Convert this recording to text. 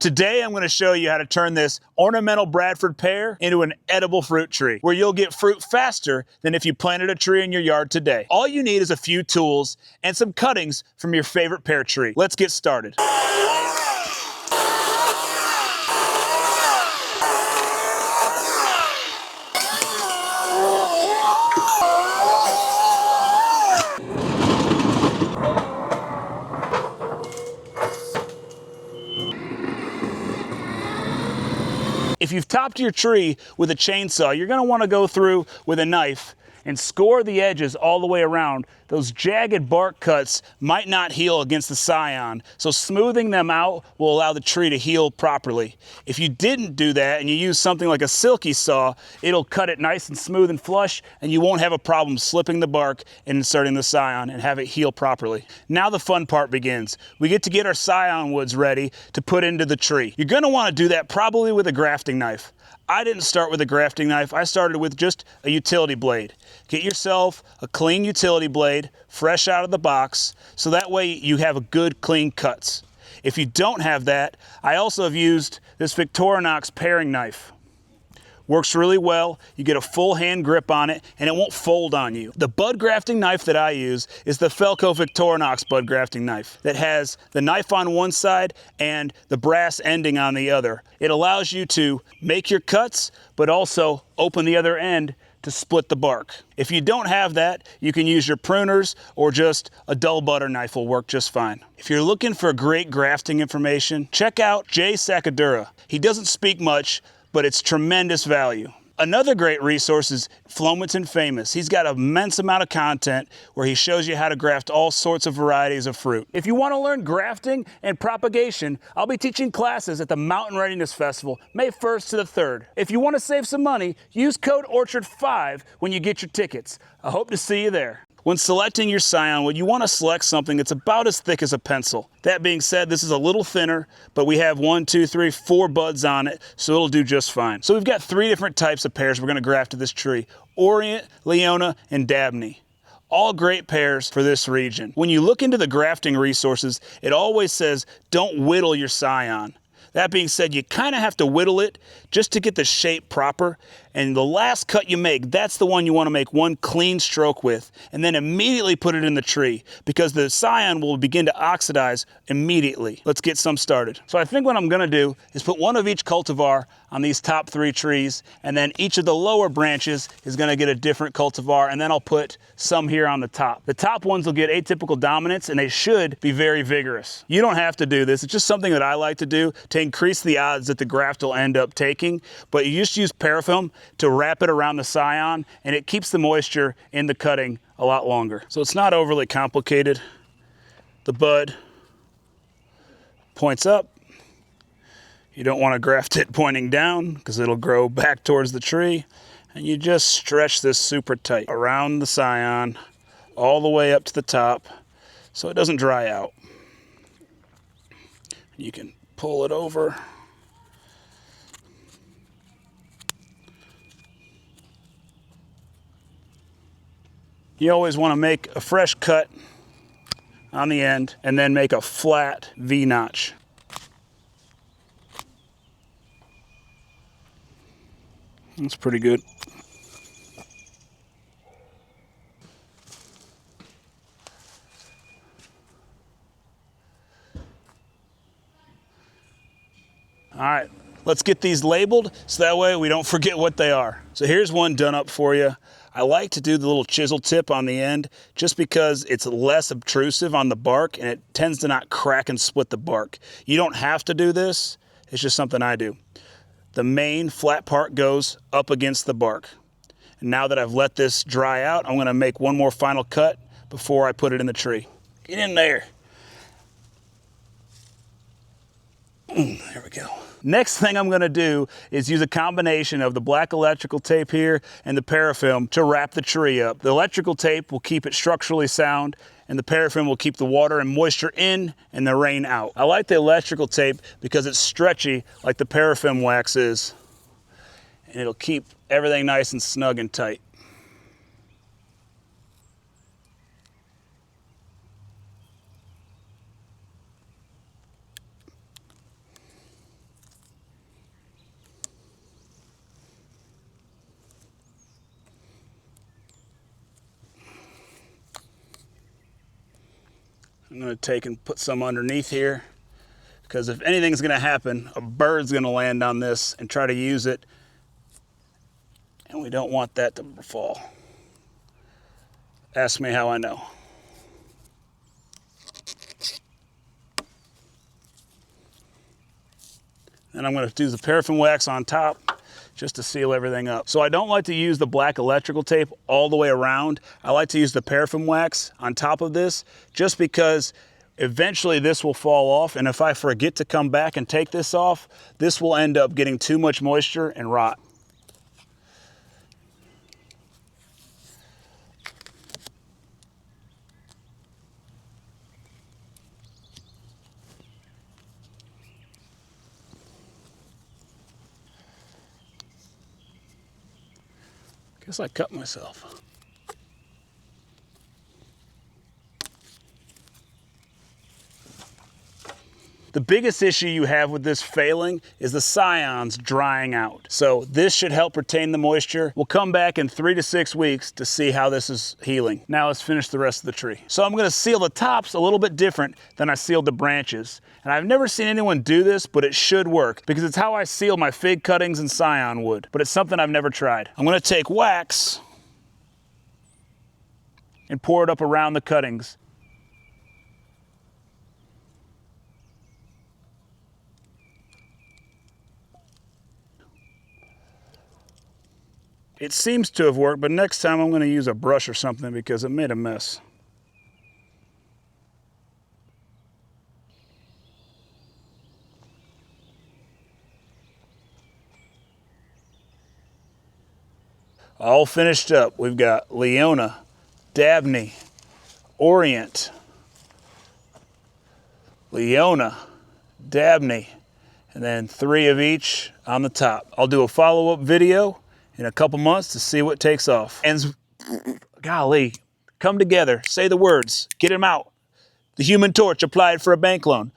Today I'm going to show you how to turn this ornamental Bradford pear into an edible fruit tree, where you'll get fruit faster than if you planted a tree in your yard today. All you need is a few tools and some cuttings from your favorite pear tree. Let's get started. If you've topped your tree with a chainsaw, you're going to want to go through with a knife and score the edges all the way around. Those jagged bark cuts might not heal against the scion, so smoothing them out will allow the tree to heal properly. If you didn't do that and you use something like a silky saw, it'll cut it nice and smooth and flush, and you won't have a problem slipping the bark and inserting the scion and have it heal properly. Now the fun part begins. We get to get our scion woods ready to put into the tree. You're going to want to do that probably with a grafting knife. I didn't start with a grafting knife. I started with just a utility blade. Get yourself a clean utility blade, fresh out of the box, so that way you have good clean cuts. If you don't have that, I also have used this Victorinox paring knife. Works really well. You get a full hand grip on it and it won't fold on you. The bud grafting knife that I use is the Felco Victorinox bud grafting knife that has the knife on one side and the brass ending on the other. It allows you to make your cuts, but also open the other end to split the bark. If you don't have that, you can use your pruners or just a dull butter knife will work just fine. If you're looking for great grafting information, check out Jay Sakadura. He doesn't speak much, but it's tremendous value. Another great resource is Flomaton Famous. He's got an immense amount of content where he shows you how to graft all sorts of varieties of fruit. If you want to learn grafting and propagation, I'll be teaching classes at the Mountain Readiness Festival, May 1st to the 3rd. If you want to save some money, use code ORCHARD5 when you get your tickets. I hope to see you there. When selecting your scion wood, you want to select something that's about as thick as a pencil. That being said, this is a little thinner, but we have 1, 2, 3, 4 buds on it, so it'll do just fine. So we've got 3 different types of pears we're going to graft to this tree: Orient, Leona, and Dabney. All great pears for this region. When you look into the grafting resources, it always says don't whittle your scion. That being said, you kind of have to whittle it just to get the shape proper. And the last cut you make, that's the one you want to make one clean stroke with, and then immediately put it in the tree because the scion will begin to oxidize immediately. Let's get some started. So I think what I'm going to do is put one of each cultivar on these top 3 trees, and then each of the lower branches is going to get a different cultivar, and then I'll put some here on the top. The top ones will get atypical dominance, and they should be very vigorous. You don't have to do this. It's just something that I like to do to increase the odds that the graft will end up taking, but you just use parafilm to wrap it around the scion, and it keeps the moisture in the cutting a lot longer. So it's not overly complicated. The bud points up. You don't want to graft it pointing down because it'll grow back towards the tree. And you just stretch this super tight around the scion all the way up to the top so it doesn't dry out. You can pull it over. You always want to make a fresh cut on the end and then make a flat V-notch. That's pretty good. All right, let's get these labeled so that way we don't forget what they are. So here's one done up for you. I like to do the little chisel tip on the end just because it's less obtrusive on the bark and it tends to not crack and split the bark. You don't have to do this, it's just something I do. The main flat part goes up against the bark. And now that I've let this dry out, I'm gonna make one more final cut before I put it in the tree. Get in there. There we go. Next thing I'm going to do is use a combination of the black electrical tape here and the parafilm to wrap the tree up. The electrical tape will keep it structurally sound, and the parafilm will keep the water and moisture in and the rain out. I like the electrical tape because it's stretchy like the parafilm wax is, and it'll keep everything nice and snug and tight. I'm going to take and put some underneath here, because if anything's going to happen, a bird's going to land on this and try to use it, and we don't want that to fall. Ask me how I know. And I'm going to do the paraffin wax on top just to seal everything up. So I don't like to use the black electrical tape all the way around. I like to use the paraffin wax on top of this, just because eventually this will fall off, and if I forget to come back and take this off, this will end up getting too much moisture and rot. Guess I cut myself. The biggest issue you have with this failing is the scions drying out. So this should help retain the moisture. We'll come back in 3 to 6 weeks to see how this is healing. Now let's finish the rest of the tree. So I'm gonna seal the tops a little bit different than I sealed the branches. And I've never seen anyone do this, but it should work, because it's how I seal my fig cuttings and scion wood. But it's something I've never tried. I'm gonna take wax and pour it up around the cuttings. It seems to have worked, but next time I'm going to use a brush or something because it made a mess. All finished up. We've got Leona, Dabney, Orient, Leona, Dabney, and then 3 of each on the top. I'll do a follow-up video in a couple months to see what takes off. And golly, come together, say the words, get them out. The Human Torch applied for a bank loan.